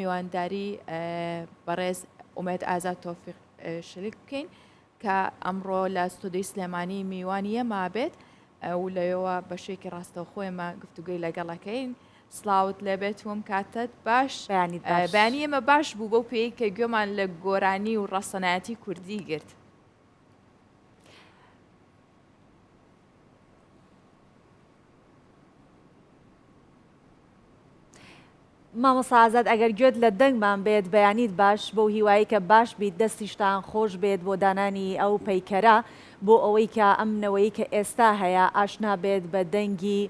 میوانداری بەڕێز ئومێد ئازاد تۆفیق شەریک بکەین کە ئەمڕۆ لە ستودیۆی سلێمانی میوانی ئێمە بێت و لەوێەوە بەشێکی ڕاستەوخۆیمە گفتوگوی لەگەڵەکەین. سلااوت لەبێتوم کاتت باش بانی ئێمە باش بوو بەو پێی کە گوێمان لە گۆرانی و ڕەسەنایەتی کوردی گرت. مامۆستا ئازاد ئەگەر گوێت لە دەنگمان بێت بەیانیت باش بۆ هیوایی کە باش بیت دەستیشتان خۆش بێت بۆ دانانی ئەو پەیکەرە بۆ ئەوەی کە ئەمنەوەی کە ئێستا هەیە ئاشنا بێت بە دەنگی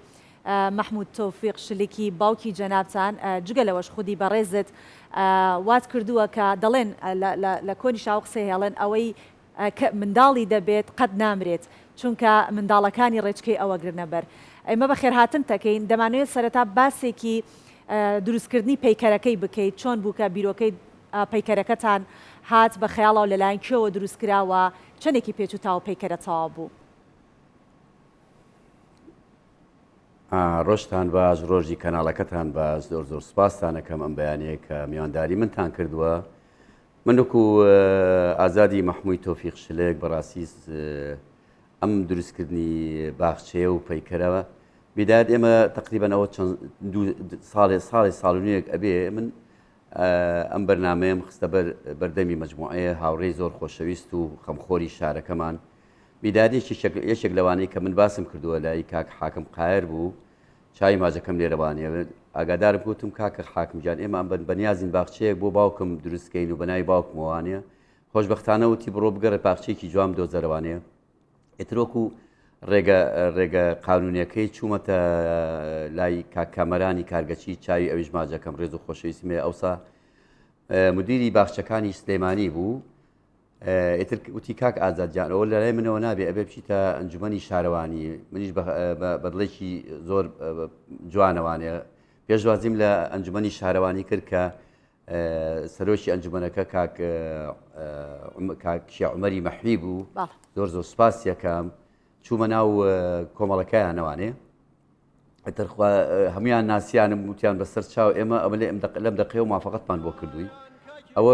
مەحموود تۆفیق شلکی باوکی جەنابتان جگە لەوەش خودی بەڕێزت وات کردووە کە دەڵێن لە کۆنی شاو قسەی هێڵێن ئەوەی منداڵی دەبێت قەت نامرێت چونکە منداڵەکانی ڕێچکەی ئەوە گرنەبەر. ئێمە بە خێرهاتن تەکەین دەمانوێت سەرەتا باسێکی دروستکردنی پەیکەرەکەی بکەیت چۆن بووکە بیرۆکەی پەیکەرەکەتان هات بە خەیاڵەوە لەلایەن کێوە دروستکراوە چەندێکی پێچووتاوە پەیکەرە تەواو بوو. ڕۆژتان باش ڕۆژی کەناڵەکەتان باش زۆر زۆر سپاستان ئەەکەم ئەم بەیانەیە کە میوانداری منتان کردووە. من وەکو ئازادی مەحموود تۆفیق شلێک بەڕاستی ئەم دروستکردنی باخچەیە و پەیکەرەوە بیداد ئێمە تقریبان ئەوە چەند ساڵی ئەبێ من ئەم بەرنامەیەم خستە بەردەمی مەجموعەیە هاوڕێی زۆر خۆشەویست و خەمخۆری شارەکەمان بیدادێکی یەکێک لەوانەیە کە من باسم کردووە لای کاک حاکم قایر بوو چای ماجەکەم لێرەوانێ ئاگادارم گوتم کاکە حاکمجان ئێمە ئەم بەنیازین باخچەیەک بۆ باوکم دروستکەین و بەنای باوکمەوانەیە خۆشبەختانە وتی بڕۆ بگەڕێ باخچەیەکی جوام دۆزەرەوانەیە ئێترۆکو ڕێگە قانونیەکەی چوومەتە لای کاکەمەرانی کارگەچی چاوی ئەویش ماجەکەم ڕێز و خۆشەویستمێ ئەوسا مدیری باخچەکانی سلێمانی بوو ئێتر وتی کاک ئازادجان ئەوە لەلای منەوە نابێ ئەبێ بچیتە ئەنجومەنی شارەوانی منیش بەدڵێکی زۆر جوانەوانێ پێشوازیم لە ئەنجومەنی شارەوانی کرد کە سەرۆکی ئەنجومەنەکە کاکشی عومەری مەحوی بوو زۆر زۆر سپاس یەکەم چوومە ناو کۆمەڵەکەیانەوانێ ئەتەرخوا هەمویان ناسییانم وتیان بەسەر چاو ئێمە ئەمە لەم دقەیە و موافقەتمان بۆ کردووی ئەوە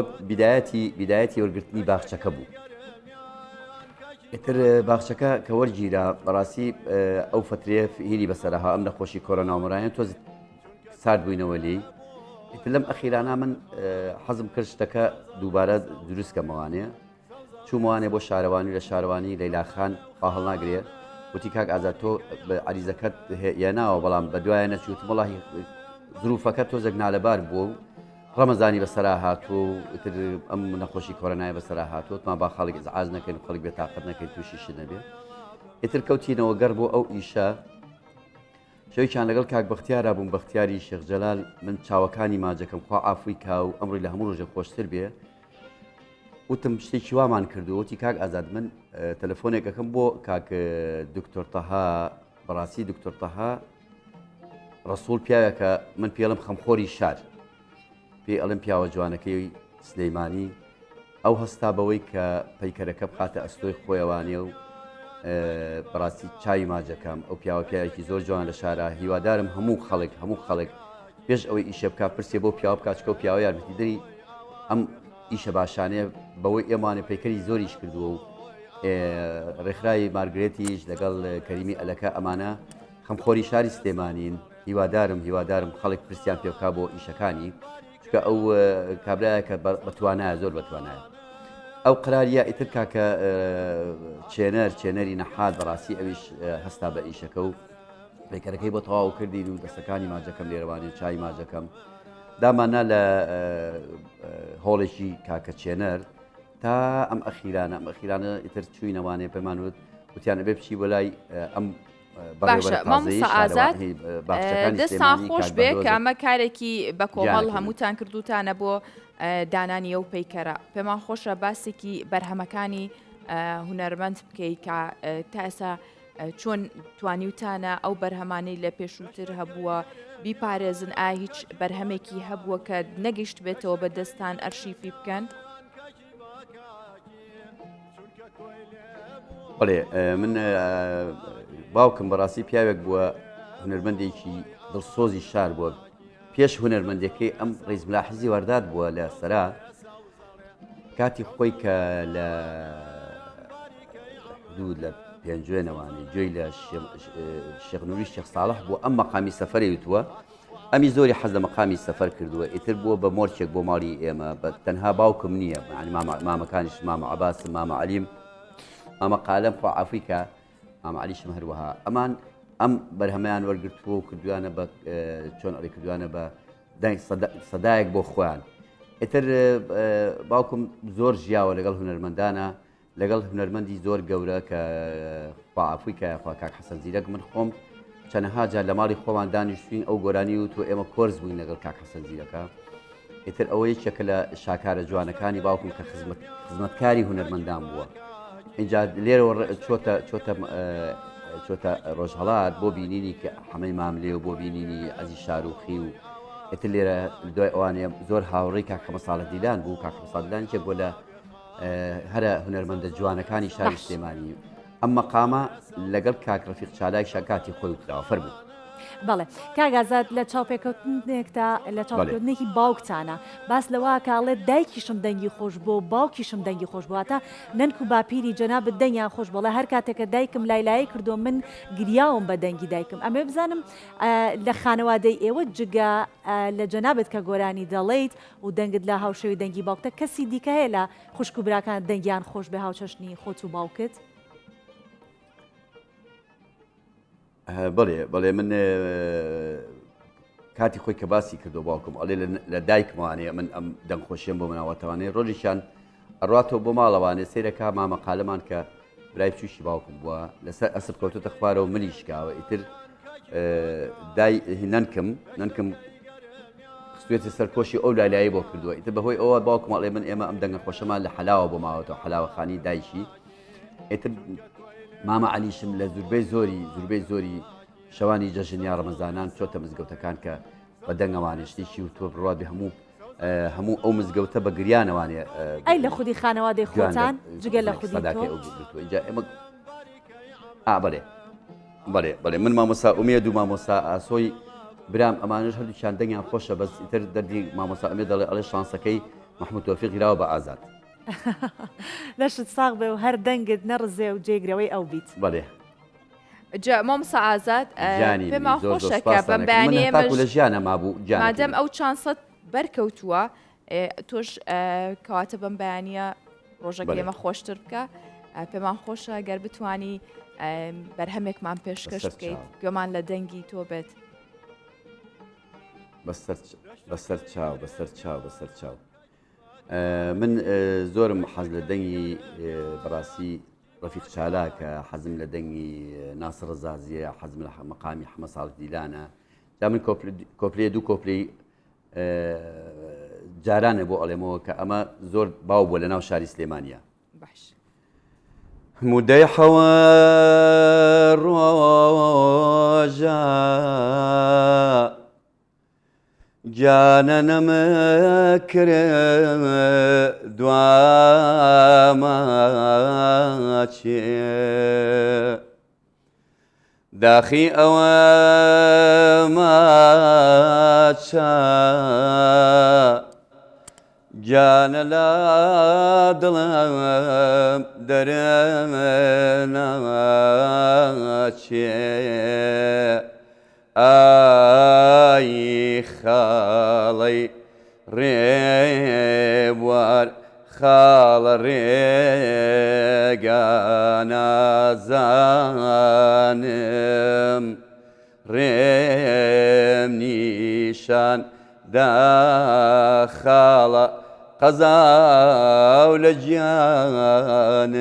بیدایەتی وەرگرتنی باخچەکە بوو. ئێتر باخچەکە کە وەرگیرا بەڕاستی ئەو فترێ هیری بەسەرها ئەم نەخۆشی کۆرۆنامەڕایەن تۆز سارد بووینەوە لێی ئێتر لەم ئەخیرانە من حەزم کرد شتەکە دووبارە دروستکەمەوانەیە چوومەوانێ بۆ شارەوانی لە شارەوانی لەیلاخان هەڵ ناگرێ وتی کاک ئازاد تۆ عریزەکەت هێناوە بەڵام بە دوایە نەچوتم وەڵاهی زروفەکە تۆزێک نالەبار بووە و ڕەمەزانی بەسەرا هاتووە و ئیتر ئەم نەخۆشی کۆرۆنای بەسەرا هاتووەمان با خەڵک ئازاز نەکەین خەڵک بێتاقەت نەکەین تووشیش نەبێ ئیتر کەوتینەوە گەڕ بۆ ئەو ئیشە شەوێکیان لەگەڵ کاک بەختیارا بووم بەختیاری شێخ جەلال من چاوەکانی ماجەکەم خوا ئافووی کا و ئەمڕۆی لە هەموو ڕۆژێک خۆشتر بێ وتم شتێکی وامان کردو وتی کاک ئازاد من تەلەفۆنێکەکەم بۆ کاک دکتۆر تەها بەڕاستی دکتۆر تەها ڕەسوول پیاوێکە من پێڵم خەمخۆری شار پێ ئەڵم پیاوە جوانەکەی سلەیمانی ئەو هەستا بەوەی کە پەیکەرەکە بخاتە ئەستۆی خۆیەوانێ و بەڕاستی چاوی ماجەکەم ئەو پیاوە پیاوێکی زۆر جوان لە شارە هیوادارم هەموو خەڵک پێش ئەوەی ئیشە بکات پرسێ بۆ پیاوە بکاتچکە و پیاوە یارمەتیدەری ئەم ئیشە باشانەیە بەوەی ئێمانە پەیکەری زۆریش کردووە و ڕێکخراوی مارگرێتیش لەگەڵ کەریمی ئەلەکە ئەمانە خەمخۆری شاری سلێمانین هیوادارم خەڵک پرسیان پێ بکات بۆ ئیشەکانی چکە ئەو کابرایە کە بەتوانایە زۆر بەتوانایە ئەو قراریە ئیتر کاکە چێنەری نەحات بەڕاستی ئەویش هەستا بە ئیشەکە و پەیکەرەکەی بۆ تەواو کردین و دەستەکانی ماجەکەم لێرەوانی چای ماجەکەم دامانە لە هۆڵێکی کاکە چێنەر تا ئەم ئەخیرانە ئیتر چووینەوانێ پەیمانوت وتیانە بێ بچی بۆ لای ئەم باشە مامۆستا ئازاد دەستان خۆش بێ کە ئەمە کارێکی بە کۆمەڵ هەمووتان کردوتانە بۆ دانانی ئەو پەیکەرە پێمان خۆشە باسێکی بەرهەمەکانی هونەرمەند بکەیت کە تا ئێستا چۆن توانیوتانە ئەو بەرهەمانەی لە پێشووتر هەبووە بیپارێزن ئایا هیچ بەرهەمێکی هەبووە کە نەگەیشت بێتەوە بە دەستان ئەرشیفی بکەن؟ بەڵێ من باوکم بەڕاستی پیاوێک بووە هونەرمەندێکی دڵسۆزی شار بووە پێش هونەرمەندەکەی ئەم ڕێز ملاحزی وەردات بووە لە سەرا کاتی خۆی کە لە حدود لە پێنجێنەوانی گوێی لە شێخ نووری شێخ ساڵح بوو ئەم مەقامی سەفەری وتووە ئەمی زۆری حەز لە مەقامی سەفەر کردووە ئیتر بووە بە مۆرچێک بۆ ماڵی ئێمە بە تەنها باوکم نییە مامەکانیش مامە عەباسم مامە عەلیم مامە قالەم خوا عەفوی مامە عەلیشم هەروەها ئەمان ئەم بەرهەمەیان وەرگرتووە و کردویانە بە چۆن ئەڵێ کردویانە بە سەدایەک بۆ خۆیان ئیتر باوکم زۆر ژیاوە لەگەڵ هونەرمەندانە لەگەڵ هونەرمەندی زۆر گەورە کە خوا عەفوی کە کاک حەسەن زیرەک من خۆم چەندەها جار لە ماڵی خۆمان دانیشتوین ئەو گۆرانی و تۆ ئێمە کۆرس بووین لەگەڵ کاک حەسەن زیرەکە ئیتر ئەوە یەکێکە لە شاکارە جوانەکانی باوکم کە خزمەتکاری هونەرمەندان بووە اینجا لێرەوە چۆتە ڕۆژهەڵات بۆ بینینی کە حەمەی ماملێ و بۆ بینینی عەزیز شاروخی و ئیتر لێرە دوای ئەوانەیە زۆر هاوڕێی کاک مەساڵح دیلان بوو کاک مەساڵح دیلان یەکێک بۆ لە هەرە هونەرمەندە جوانەکانی شاری سلێمانی ئەم مەقامە لەگەڵ کاک ڕەفیق چالاک شاکاتی خۆی وتراوە فەرموو بەڵێ کاگازات لە چاوپێکەوتنێکدا لە چاوپێکەوتنێکی باوکتانە باس لەوە کاڵێ دایکیشم دەنگی خۆش بۆ باوکیشم دەنگی خۆش بواتە نەنک و باپیری جەنابەت دەنگیان خۆش بڵێ هەر کاتێکە دایکم لایلایی کردو من گریاوم بە دەنگی دایکم ئەمێ بزانم لە خانەوادەی ئێوە جگە لە جەنابەت کە گۆرانی دەڵێیت و دەنگت لە هاوشێوی دەنگی باوکتە کەسی دیکە هەیە لە خوشک و براکان دەنگیان خۆش بێ هاوچەشنی خۆت و باوکت بەڵێ من کاتی خۆی کە باسی کردو باوکم ئەڵێ لە دایکمانەیە من ئەم دەنگخۆشیێن بۆ مناوەتەوانێ ڕۆژیشان ئەڕاتەوە بۆ ماڵەوانێ سیرەکە مامە قالەمان کە برای بچوشی باوکم بووە لەسەر ئەسب کەوتۆتە خوارەوە ملیشکاوە ئیتر نەنکم خستوێتی سەرکۆشی ئەو لالایی بۆ کردووە ئیتر بەهۆی ئەوە باوکم ئەڵێ من ئێمە ئەم دەنگە خۆشەمان لە حەلاوە بۆ ماوەتەوە حەلاوەخانی دایشی ئیتر مامە عەلیشم لە زوربەی زۆری شەوانی جەژنیا ڕەمەزانان چۆتە مزگەوتەکان کە بە دەنگەوانشتیشی و تۆ بڕات هەموو ئەو مزگەوتە بە گریانەوانێ ئەی لە خودی خانەوادەی خۆتان جگە لە خودی اینجا ئێمە بەڵێ من مامۆستا ئومێد و مامۆستا ئاسۆی برام ئەمانش هەردووچیان دەنگیان خۆشە بەس ئیتر دەردی مامۆستا ئەمێ دەڵێ ئەڵێ شانسەکەی محمود تۆفیق گیراوە بە ئازاد لەشت ساغ بێ و هەر دەنگت نەڕزێ و جێگرەوەی ئەو بیت بەڵێ مامۆستا ئازاد پێما خۆشەکە بەم بەیانەیە لە ژیانە مابوو مادەم ئەو چانسەد بەرکەوتووە تۆش کەواتە بەم بەیانە ڕۆژەکە ئێمە خۆشتر بکە پێمان خۆشە گەر بتوانی بەرهەمێکمان پێشکەش بکەیت گوێمان لە دەنگی تۆ بێت بەسەر چاو من زۆرم حەز لە دەنگی بەڕاستی ڕەفیق چالاکە حەزم لە دەنگی ناسر ڕەزازیە حەزم لە مەقامی حەمە ساڵح دیلانە جا من کۆپلێ دوو کۆپلەی جارانە بۆ ئەڵێمەوە کە ئەمە زۆر باو بووە لە ناو شاری سلێمانیە باش مودەی حەوە ڕۆژە گیانە نەمەکرد دواماچێ داخی ئەوە ماچە گیانە لا دڵم دەرەناچێ ئای خاڵەی ڕێبوار خاڵە ڕێگانازانم ڕێم نیشان دا خاڵە قەزاو لە گیانم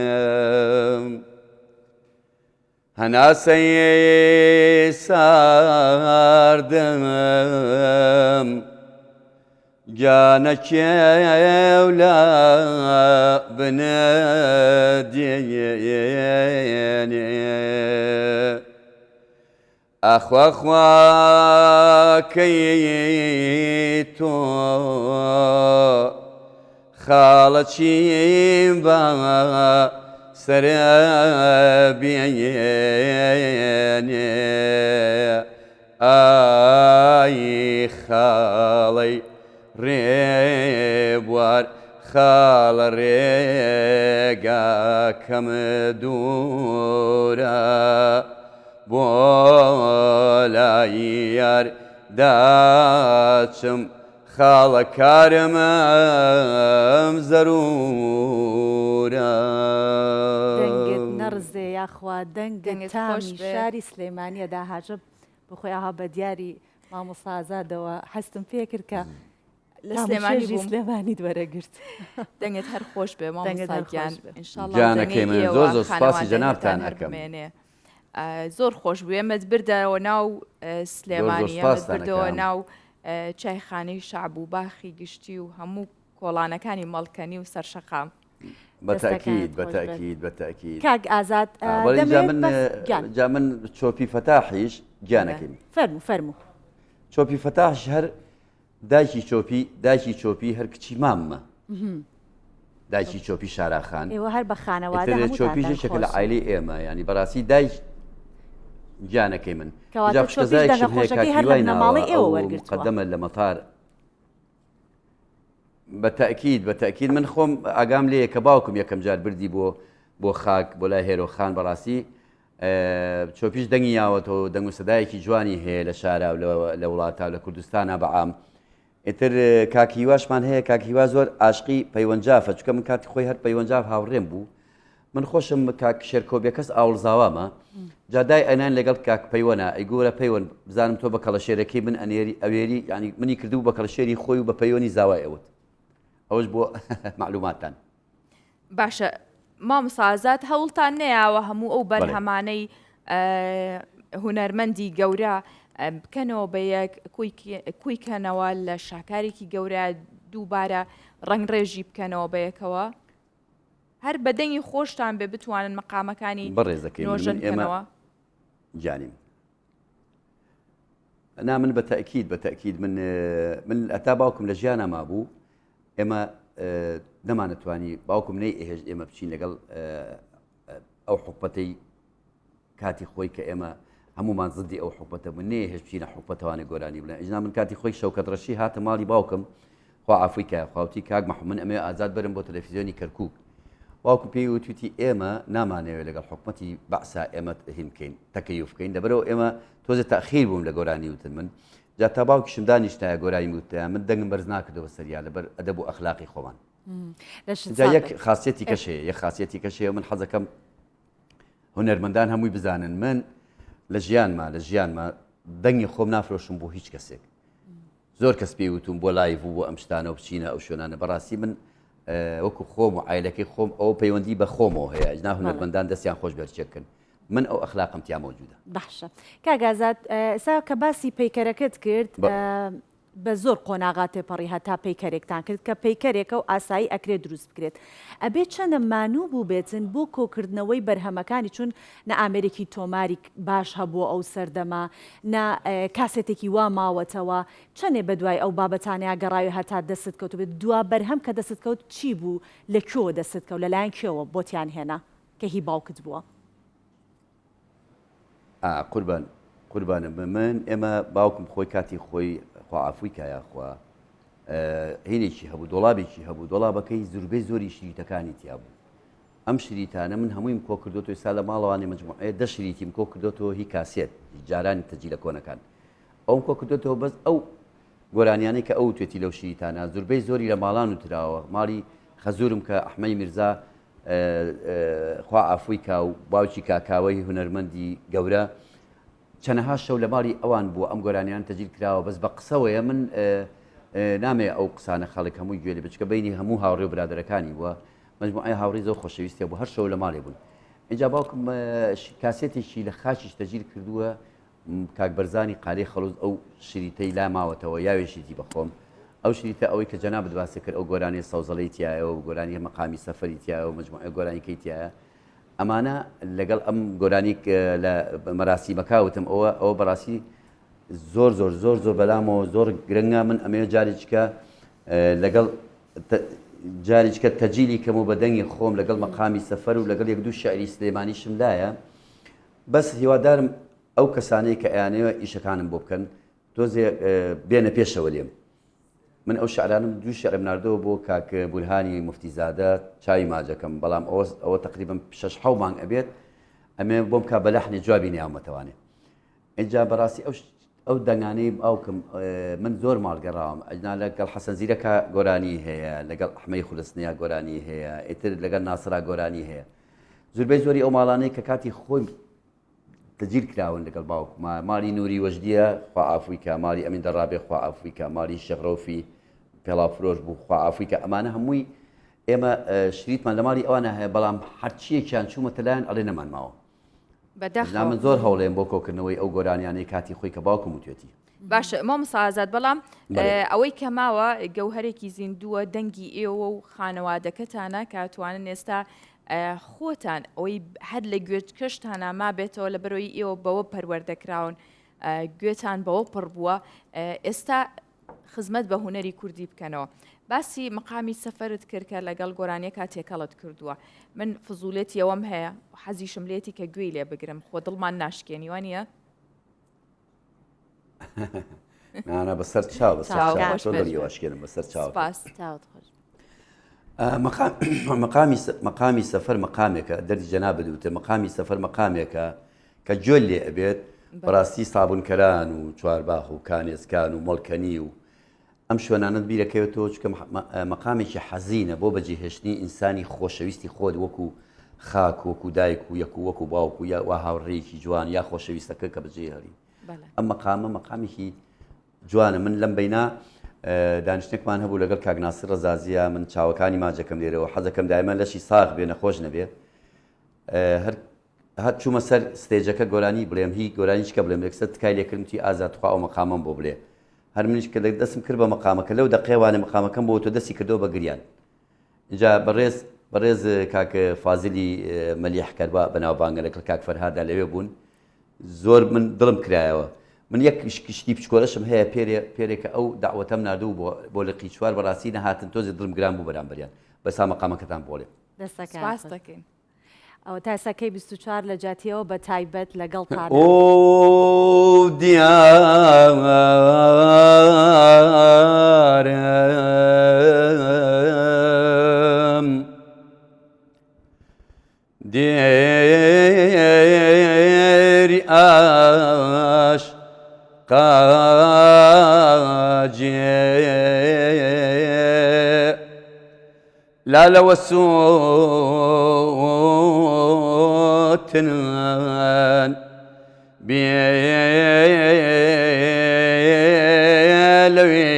هەناسەی ساردم گیانە کێو لە بنەدێنێ ئەخواکەی تۆ خاڵە چیم بە سرە بێنێ ئای خاڵەی ڕێبوار خاڵە ڕێگاکەم دوورە بۆ لای یار داچم خاڵە کارمم زەرورە دەنگت نەڕزێ یاخوا دەنگت تامی شاری سلێمانیە داهاژە بخۆی ئاها بە دیاری مامۆستا ئازادەوە هەستم پێ کرد کە لە سلێمانی وەرەگرت دەنگت هەر خۆش بێ مامۆستاگیان گیانەکەی من زۆر زۆر سوپاسی جەنابتان ئەکەم زۆر خۆش بوو ئێمەت بردەوە ناو سلێمانی ئەمەت بردەوە ناو چایخانەی شعب و باخی گشتی و هەموو کۆڵانەکانی مەڵکەنی و سەرشەقام بەتەکید کاک ئازاد جا من چۆپی فەتاحیش گیانەکەی فەرموو چۆپی فەتاحش هەر دایکی چۆپی هەر کچی ماممە دایکی چۆپی شاراخان ئێوە هەر بە خانەوادە چۆپیش شەکە لە عایلەی ئێمە ینی بەڕاستی دایک گیانەکەی من قدەمە لە مەتار بەتەکید من خۆم ئاگام لێ کە باوکم یەکەم جار بردی بۆ خاک بۆ لای هێرۆخان بەڕاستی چۆپیش دەنگی یاوەتەوە دەنگ و سەدایەکی جوانی هەیە لە شارا و لە وڵاتە لە کوردستانە بەعام ئیتر کاکیواشمان هەیە کاکیوا زۆر عاشقی پەیوەنجافە چکە من کاتی خۆی هەر پەیوەنجاف هاوڕێم بوو من خۆشم کاک شێرکۆبیەکەس ئاوڵزاوامە جادای ئەنان لەگەڵ کاک پەیوەنە ئەیگۆرە پەیوەن بزانم تۆ بە کەڵەشێرەکەی من ئەوێری ینی منی کردو بە کەڵەشێری خۆی و بە پەیوەنی زاوای ئەوت ئەوش بۆ معلوماتان باشە مامۆستا ئازاد هەوڵتان نەیاوە هەموو ئەو بەرهەمانەی هونەرمەندی گەورە بکەنەوە بە یەک کویکەنەوە لە شاکارێکی گەورە دووبارە ڕنگڕێژی بکەنەوە بە یەکەوە هەر بەدەنگی خۆشتان بێ بتوانن مەقامەکانی نۆژەنکەنەوە جانیم نا من بەتەکید من ئەتا باوکم لە ژیانە مابوو ئێمە نەمانەتوانی باوکم نەی ئێهێژ ئێمە بچین لەگەڵ ئەو حوپەتەی کاتی خۆی کە ئێمە هەمومان زدی ئەو حوپەتە من نێ هێش بچینە حوپەتەوانی گۆرانی بڵێن ئیجنا من کاتی خۆی شەوکەت ڕەشی هاتە ماڵی باوکم خوا عەفوی کایە خواوتی کاک محەممەد ئەمێ ئازاد بەرم بۆ تەلەڤیزیۆنی کەرکووک باوکم پێی وتوتی ئێمە نامانەوێت لەگەڵ حکومەتی بەعسا ئێمە هین بکەین تەکەیف بکەین لەبەرەوە ئێمە تۆزە تەخیر بووم لە گۆرانی وتن من جا تا باوکیشم دانیشتایە گۆرانی وتیان من دەنگم بەرز ناکردەوە سەریا لەبەر ئەدەب و ئەخلاقی خۆمان جا یەک خاصیەتی کەشەیە یەک خاصیەتی کەشەیە من حەزەکەم هونەرمەندان هەمووی بزانن من لە ژیانما دەنگی خۆم نافرۆشم بۆ هیچ کەسێک زۆر کەس پێی وتم بۆ لایڤ و بۆ ئەم شتانە و بچینە ئەو شوێنانە بەڕاستی من وەکو خۆم و عایلەکەی خۆم ئەو پەیوەندی بە خۆمەوە هەیە ئەجنا هونەرمەندان دەستیان خۆش بەرچێکن من ئەو ئەخلاقم تیا مەوجودە باشە کاک ئازاد ئێستا کە باسی پەیکەرەکەت کرد بە زۆر قۆناغا تێپەڕی هەتا پەیکەرێکتان کرد کە پەیکەرێکە و ئاسایی ئەکرێت دروست بکرێت ئەبێت چەندە مانوو بوو بێتن بۆ کۆکردنەوەی بەرهەمەکانی چون نە ئامریکی تۆماری باش هەبووە ئەو سەردەما نە کاسێتێکی وا ماوەتەوە چەندێ بەدوای ئەو بابەتانەیە گەڕاوی هەتا دەست کەوت بێت دوا بەرهەم کە دەست کەوت چی بوو لە کێوە دەست کەوت لەلایەن کێوە بۆتیان هێنا کە هی باوکت بووە قوربانە من ئێمە باوکم خۆی کاتی خۆی عەفوی کایەخوا هینێکی هەبوو دۆڵابێکی هەبوو دۆڵابەکەی زوربەی زۆری شریتەکانی تیا بوو ئەم شریتانە من هەموویم کۆ کردوتەوە ئێستا لە ماڵەوانی مجموعەیە 10 شریتیم کۆ کردوتەوە هی کاسێت جارانی تەجیلە کۆنەکان ئەوم کۆ کردوتەوە بەس ئەو گۆرانیانەی کە ئەو توێتی لەو شریتانە زوربەی زۆری لە ماڵان وتراوە ماڵی خەزورم کە ئەحمەدی میرزا خوا عەفوی کا و باوکی کاکاوەی هونەرمەندی گەورە چەنەها شەو لە ماڵی ئەوان بووە ئەم گۆرانیان تەجیل کراوە بەس بە قسەوەیە من نامێ ئەو قسانە خەڵک هەمووی گوێ لێ بچکە بینی هەموو هاوڕێ و برادەرەکانی بووە مجموعەی هاوڕێی زۆر خۆشەویستیە بوو هەر شەو لە ماڵێ بوون اینجا باوکم کاسێتێکی لە خاچیش تەجیل کردووە کاک بەرزانی قارەی خەڵوز ئەو شریتەی لا ماوەتەوە یاوێشیتی بەخۆم ئەو شریتە ئەوەی کە جەنابەت باسی کرد ئەو گۆرانی سەوزەڵەی تایە و گۆرانی مەقامی سەفەری تایە و مجموعەی گۆرانیکەی تایە ئەمانە لەگەڵ ئەم گۆرانی لە مەراسیمەکەوتم ئەوە بەڕاستی زۆر زۆر زۆر زۆر بەلامەوە زۆر گرنگە من ئەمێ جارێککە لەگەڵ جارێککە تەجیلی کەم و بەدەنگی خۆم لەگەڵ مەقامی سەفەر و لەگەڵ یەک دوو شاعری سلێمانیشم لایە بەس هیوادارم ئەو کەسانەی کە ئەیانەوە ئیشەکانم بۆ بکەن تۆزێ بێنە پێشەوە لێم من ئەو شعرانم دوو شعرم ناردەوە بۆ کاک بورهانی مفتیزادە چاوی ماجەکەم بەڵام ئەوە تقریبا 6-7 مانگ ئەبێت ئەمێ بۆم کا بە لەحنی جوابی نیامەتەوانێ اینجا بەڕاستی ئەو دەنگانەی ئەوکم من زۆر ماڵگەڕاوم ئەجنا لەگەڵ حەسەن زیرەکە گۆرانی هەیە لەگەڵ ئەحمەی خولسنیا گۆرانی هەیە ئیتر لەگەڵ ناسرا گۆرانی هەیە زۆربەی زۆری ئەو ماڵانەی کە کاتی خۆی تەجیر کراون لەگەڵ باوکما ماڵی نووری وەژدیە خوا ئافریکا ماڵی ئەمین دەڕابێ خوا ئافریکا ماڵی شەغرەوفی پێڵاوفرۆش بوو خوا ئافریکا ئەمانە هەمووی ئێمە شریتمان لە ماڵی ئەوانە هەیە بەڵام هەرچیەکیان چوومەتە لایەن ئەڵێ نەمان ماوە من زۆر هەوڵێم بۆ کۆکردنەوەی ئەو گۆرانیانەی کاتی خۆی کە باوکم وتێتی باشە مامۆستا ئازاد بەڵام ئەوەی کە ماوە گەوهرێکی زیندووە دەنگی ئێوە و خانەوادەکەتانە کاتوانن ئێستا خۆتان ئەوەی هەر لە گوێچکەشتانە ما بێتەوە لە بەرەوەی ئێوە بەوە پەروەردەکراون گوێتان بەوە پڕ بووە ئێستا خزمەت بە هونەری کوردی بکەنەوە باسی مقامی سەفەرت کرد کە لەگەڵ گۆرانیەکە تێکەڵت کردووە من فزوولێتی ئەوەم هەیە حەزیشم لێتی کە گوێی لێ بگرم خۆ دڵمان ناشکێنی وانە نانە بەسەر چاو واشکێنم بەسەر چاو مقامی سەفەر مقامێکە دەردی جەنا بدوتە مقامی سەفەر مقامێکە کە جۆل لێ ئەبێت بەڕاستی سابونکەران و چوارباخ و کانێزکان و مڵکەنی و ئەم شوێنانت بیرەکەوێتەوە چکە مقامێکی حەزینە بۆ بەجێهێشتنی ئینسانی خۆشەویستی خۆت وەکو خاک وەکو دایک و یەک و وەکو باوکو یا وا هاوڕێیەکی جوان یا خۆشەویستەکە کە بەجێهێڵی ئەم مقامێکی جوانە من لەم بەینا دانیشتێکمان هەبوو لەگەڵ کاک ناسر ڕەزازیە من چاوەکانی ماجەکەم لێرەوە حەزەکەم دایمە لەشی ساغ بێ نەخۆش نەبێ هەر چوومە سەر ستێجەکە گۆرانی بڵێم هی گۆرانیشکە بڵێم لەکسەر تکای لێکردمتی ئازادخوا ئەو مەقامم بۆ بڵێ هەر منیش کە دەستم کرد بە مەقامەکە لەو دەقێوانە مەقامەکەم بۆ تۆ دەستی کردەوە بە گریان اینجا بەڕێز کاک فازلی مەلیح کەربا بەناوبانگە لەگەڵ کاک فەرهادا لەوێ بوون زۆر من دڵم کرایەوە من یەک شتی پچکۆلەشم هەیە پێرێکە ئەو داوەتەم نردوو بۆ لە قیچوار بەڕاستی نەهاتن تۆزی دڵم گران بوو بەرامبەریان بەسا مەقامەکەتان بۆڵێ دەستەکەی ئەو تاسەکەی 24 لە جاتیەوە بە تایبەت لەگەڵ تا ئۆ دیارم دێری ئاش قاجێ لالەوە سوتنان بێ لەوێ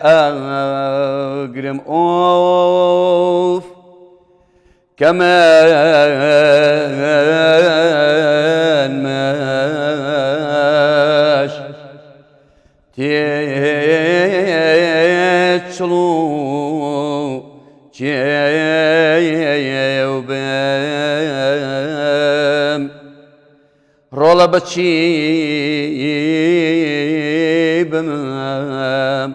ئاگرم ئۆف كمان ماش تيتشلو جيوبام رولا بچي بمام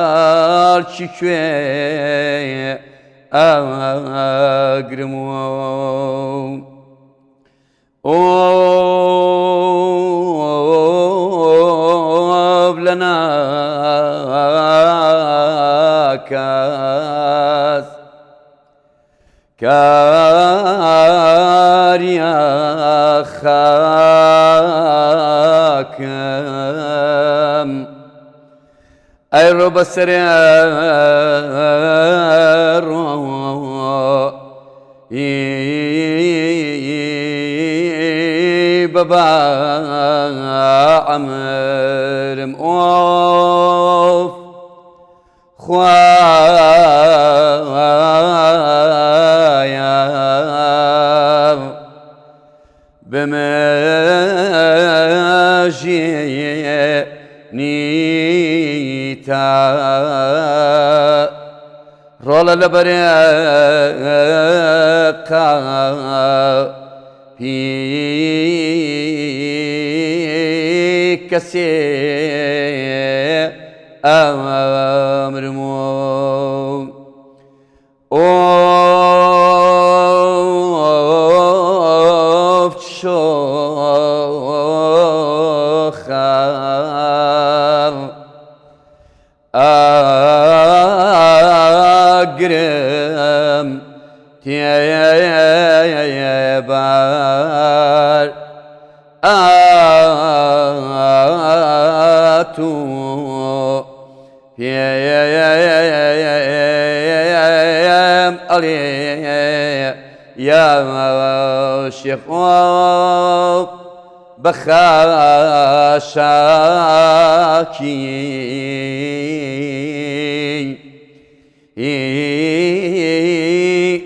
كارچي كوي أغرمو لنا كاس كاريا خاكم أي رب السرير بابا عمر مؤوف خوايا بمجي نيتا رولا لبريقا في كسي أمر مو ئاگرم تێبار ئاتو پێم ئەڵێ یا شێخ بەخاشاکی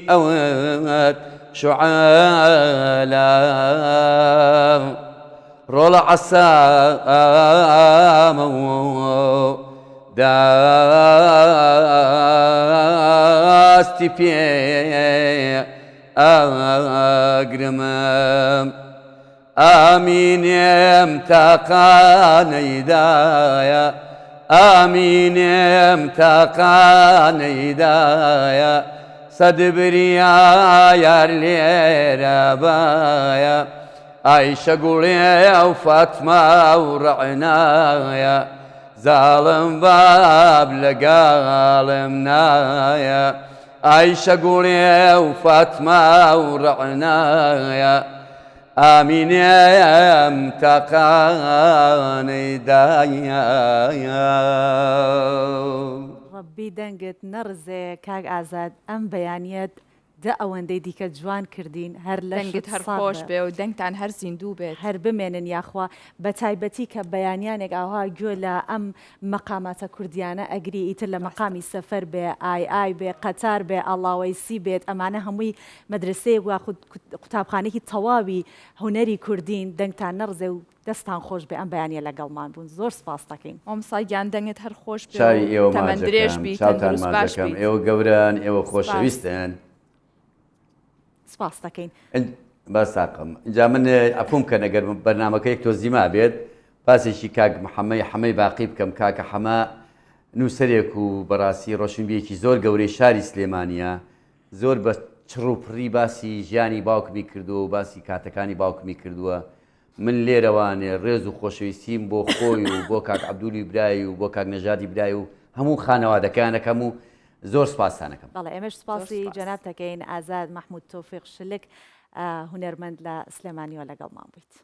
ئەوەت شعالا ڕۆڵە عەسامە داستی پێ ئاگرمم ئامینێم تاقانەیدایە ئامینێم تاقانەیدایە سەد بریا یار لێرە بایە ئایشە گوڵێ و فاتمە و ڕەعنایە زاڵم باب لەگاڵم نایە ئایشە گوڵێ و فاتمە و ڕەعنایە ئامینێم تاقانەیدایە ڕەبی دەنگت نەڕزێ کاک ئازاد ئەم بەیانیەت دە ئەوەندەی دیکە جوان کردین هەر لە دەنگت هەر خۆش بێ و دەنگتان هەر زیندوو بێت هەر بمێنن یاخوا بە تایبەتی کە بەیانیانێک ئاوا گوێ لە ئەم مەقاماتە کوردیانە ئەگری ئیتر لە مەقامی سەفەر بێ ئای بێ قەتار بێ ئەڵاوەیسی بێت ئەمانە هەمووی مەدرسەیەک وا قوتابخانێکی تەواوی هونەری کوردین دەنگتان نەڕزێ و دەستان خۆش بێ ئەم بەیانیە لەگەڵمان بوون زۆر سپاس دەکەین ئۆمسایگیان دەنگت هەر خۆش بێ چاوی ئێوە تەمەندرێژ بی تەندروست باش ماجەکەم ئێوە گەوران ئێوە خۆشەویستن سپاس دەکەین بەساقم اینجا من ئەپوم کە نەگەر بەرنامەکەیەک تۆزیما بێت پاسێکی کاک محەممەی حەمەی باقی بکەم کاکە حەمە نووسەرێک و بەڕاستی ڕۆشنبیەکی زۆر گەورەی شاری سلێمانیە زۆر بە چڕوپڕی باسی ژیانی باوکمی کردو و باسی کاتەکانی باوکمی کردووە من لێرەوانێ ڕێز و خۆشەویستیم بۆ خۆی و بۆ کاک عەبدولی برای و بۆ کاک نەژادی برای و هەموو خانەوادەکانەکەم و زۆر سپاسانەکەم. بەڵێ ئێمەش سپاسی جەناب دەکەین ئازاد مەحموود تۆفیق شلک هونەرمەند لە سلێمانیەوە لەگەڵمان بوویت.